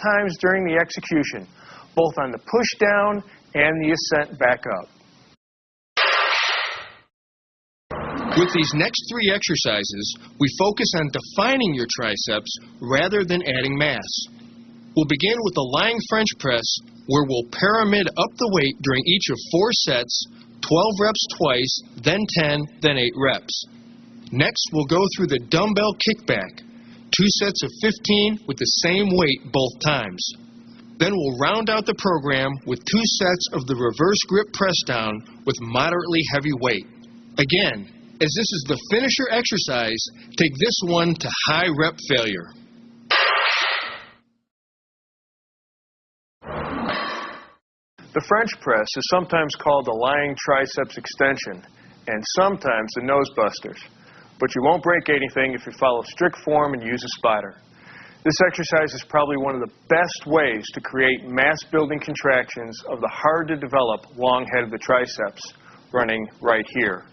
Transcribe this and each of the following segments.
times during the execution, both on the push down and the ascent back up. With these next 3 exercises, we focus on defining your triceps rather than adding mass. We'll begin with the lying French press, where we'll pyramid up the weight during each of 4 sets, 12 reps twice, then 10, then 8 reps. Next, we'll go through the dumbbell kickback, 2 sets of 15 with the same weight both times. Then we'll round out the program with 2 sets of the reverse grip press down with moderately heavy weight. Again, as this is the finisher exercise, take this one to high rep failure. The French press is sometimes called the lying triceps extension and sometimes the nose busters, but you won't break anything if you follow strict form and use a spotter. This exercise is probably one of the best ways to create mass-building contractions of the hard-to-develop long head of the triceps, running right here.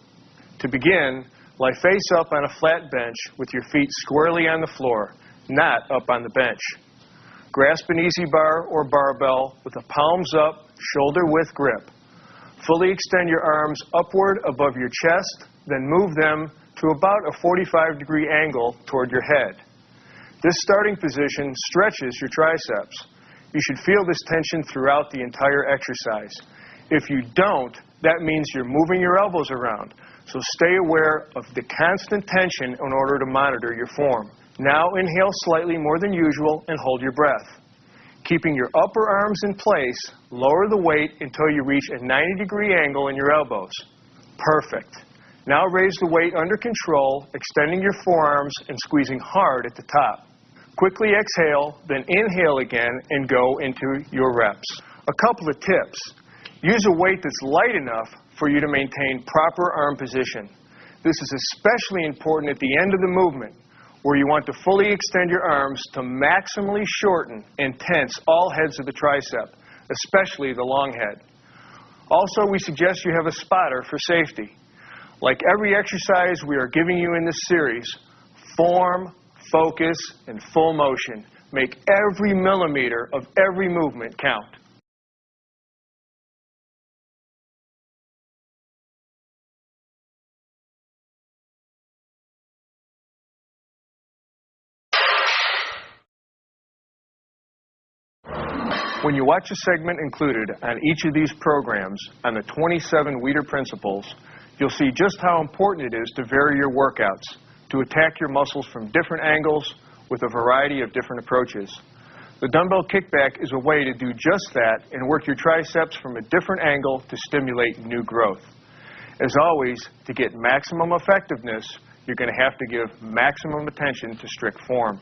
To begin, lie face up on a flat bench with your feet squarely on the floor, not up on the bench. Grasp an easy bar or barbell with the palms up, shoulder-width grip. Fully extend your arms upward above your chest, then move them to about a 45-degree angle toward your head. This starting position stretches your triceps. You should feel this tension throughout the entire exercise. If you don't, that means you're moving your elbows around. So stay aware of the constant tension in order to monitor your form. Now inhale slightly more than usual and hold your breath. Keeping your upper arms in place, lower the weight until you reach a 90-degree angle in your elbows. Perfect. Now raise the weight under control, extending your forearms and squeezing hard at the top. Quickly exhale, then inhale again and go into your reps. A couple of tips. Use a weight that's light enough for you to maintain proper arm position. This is especially important at the end of the movement, where you want to fully extend your arms to maximally shorten and tense all heads of the tricep, especially the long head. Also, we suggest you have a spotter for safety. Like every exercise we are giving you in this series, form, focus, and full motion. Make every millimeter of every movement count. When you watch a segment included on each of these programs on the 27 Weider Principles, you'll see just how important it is to vary your workouts, to attack your muscles from different angles with a variety of different approaches. The dumbbell kickback is a way to do just that and work your triceps from a different angle to stimulate new growth. As always, to get maximum effectiveness, you're going to have to give maximum attention to strict form.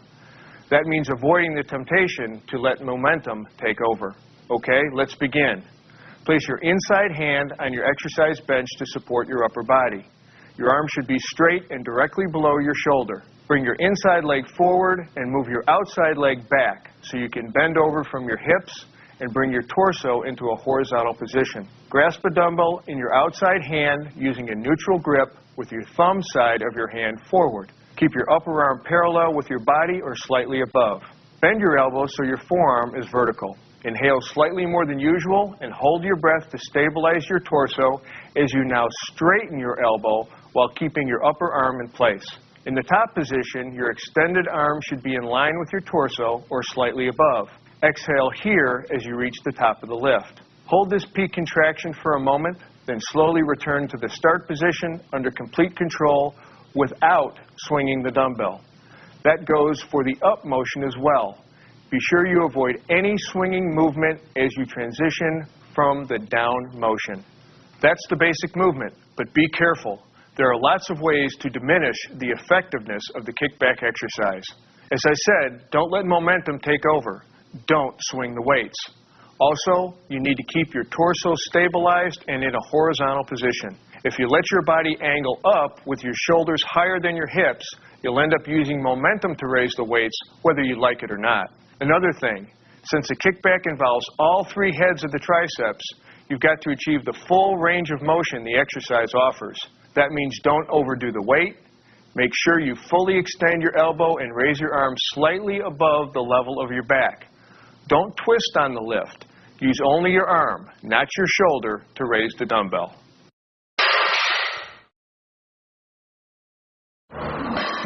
That means avoiding the temptation to let momentum take over. Okay, let's begin. Place your inside hand on your exercise bench to support your upper body. Your arm should be straight and directly below your shoulder. Bring your inside leg forward and move your outside leg back so you can bend over from your hips and bring your torso into a horizontal position. Grasp a dumbbell in your outside hand using a neutral grip with your thumb side of your hand forward. Keep your upper arm parallel with your body or slightly above. Bend your elbows so your forearm is vertical. Inhale slightly more than usual and hold your breath to stabilize your torso as you now straighten your elbow while keeping your upper arm in place. In the top position, your extended arm should be in line with your torso or slightly above. Exhale here as you reach the top of the lift. Hold this peak contraction for a moment, then slowly return to the start position under complete control without swinging the dumbbell. That goes for the up motion as well. Be sure you avoid any swinging movement as you transition from the down motion. That's the basic movement, but be careful. There are lots of ways to diminish the effectiveness of the kickback exercise. As I said, don't let momentum take over. Don't swing the weights. Also, you need to keep your torso stabilized and in a horizontal position. If you let your body angle up with your shoulders higher than your hips, you'll end up using momentum to raise the weights, whether you like it or not. Another thing, since a kickback involves all 3 heads of the triceps, you've got to achieve the full range of motion the exercise offers. That means don't overdo the weight. Make sure you fully extend your elbow and raise your arm slightly above the level of your back. Don't twist on the lift. Use only your arm, not your shoulder, to raise the dumbbell.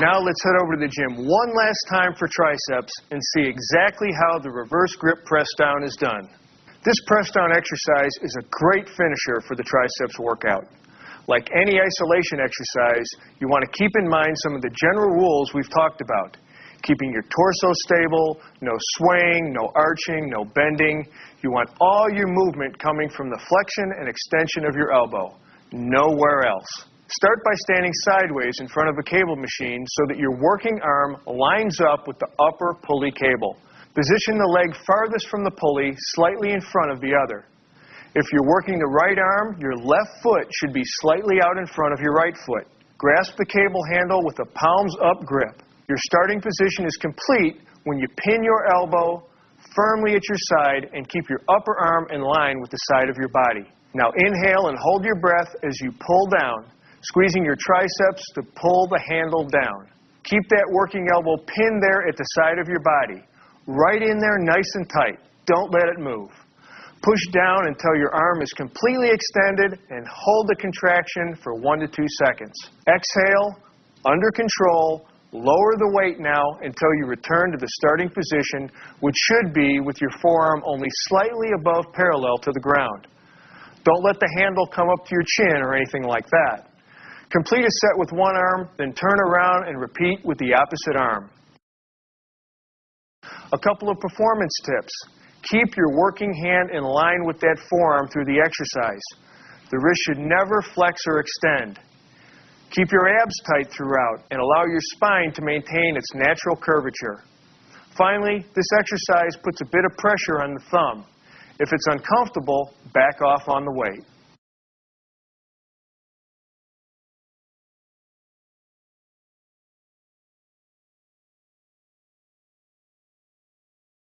Now let's head over to the gym one last time for triceps and see exactly how the reverse grip press down is done. This press down exercise is a great finisher for the triceps workout. Like any isolation exercise, you want to keep in mind some of the general rules we've talked about. Keeping your torso stable, no swaying, no arching, no bending. You want all your movement coming from the flexion and extension of your elbow, nowhere else. Start by standing sideways in front of a cable machine so that your working arm lines up with the upper pulley cable. Position the leg farthest from the pulley, slightly in front of the other. If you're working the right arm, your left foot should be slightly out in front of your right foot. Grasp the cable handle with a palms-up grip. Your starting position is complete when you pin your elbow firmly at your side and keep your upper arm in line with the side of your body. Now inhale and hold your breath as you pull down, squeezing your triceps to pull the handle down. Keep that working elbow pinned there at the side of your body. Right in there nice and tight. Don't let it move. Push down until your arm is completely extended and hold the contraction for 1 to 2 seconds. Exhale, under control, lower the weight now until you return to the starting position, which should be with your forearm only slightly above parallel to the ground. Don't let the handle come up to your chin or anything like that. Complete a set with one arm, then turn around and repeat with the opposite arm. A couple of performance tips. Keep your working hand in line with that forearm through the exercise. The wrist should never flex or extend. Keep your abs tight throughout and allow your spine to maintain its natural curvature. Finally, this exercise puts a bit of pressure on the thumb. If it's uncomfortable, back off on the weight.